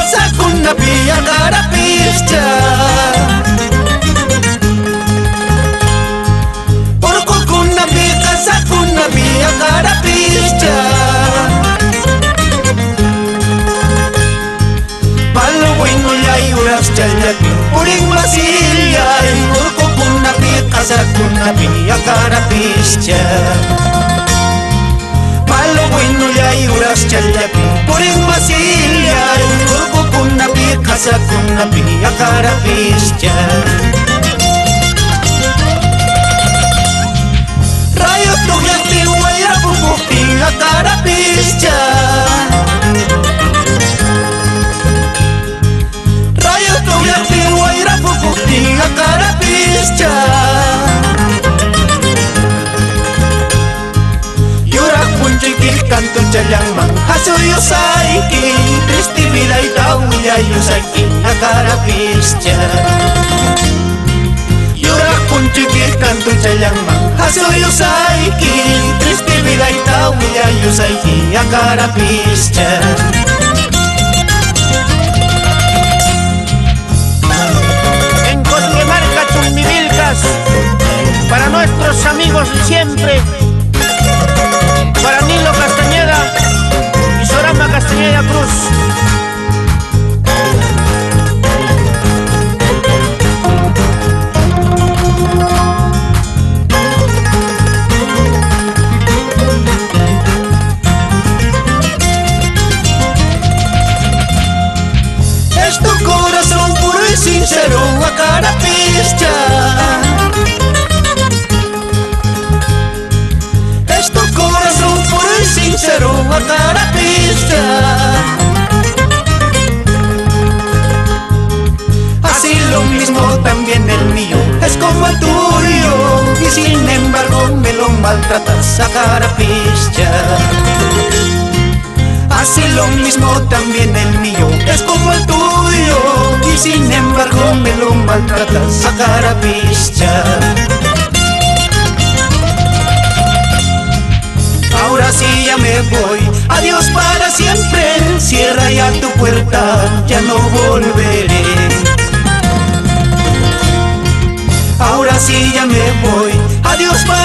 qasakunapi aqarapischa urqukunapi qasakunapi aqarapischa Paluwinulay uraschallapi purin masillay urqukunapi qasakunapi aqarapischa Paluwinulay uraschallapi purin masillay urqukunapi qasakunapi aqarapischa Rayo tuqllaqpi wayrapukuqpi aqarapischa Rayo tuqllaqpi wayrapukuqpi aqarapischa Yurak punchuyki kantu challangman hasuyusayki Triste vidayta willayusayki aqarapischa Yurak punchuyki kantu challangman hasuyusayki Triste vidayta willayusayki aqarapischa En Cundinamarca, Chumbivilcas, para nuestros amigos de siempre, para Nilo Castañeda y Sorama Castañeda Cruz. Es tu corazón puro y sincero aqarapischa Es tu corazón puro y sincero aqarapischa Así lo mismo también el mío es como el tuyo Y sin embargo me lo maltratas aqarapischa Así lo mismo también el mío es como el tuyo Y sin embargo me lo maltratas aqarapischa Ahora sí ya me voy, adiós para siempre Cierra ya tu puerta, ya no volveré Ahora sí ya me voy, adiós para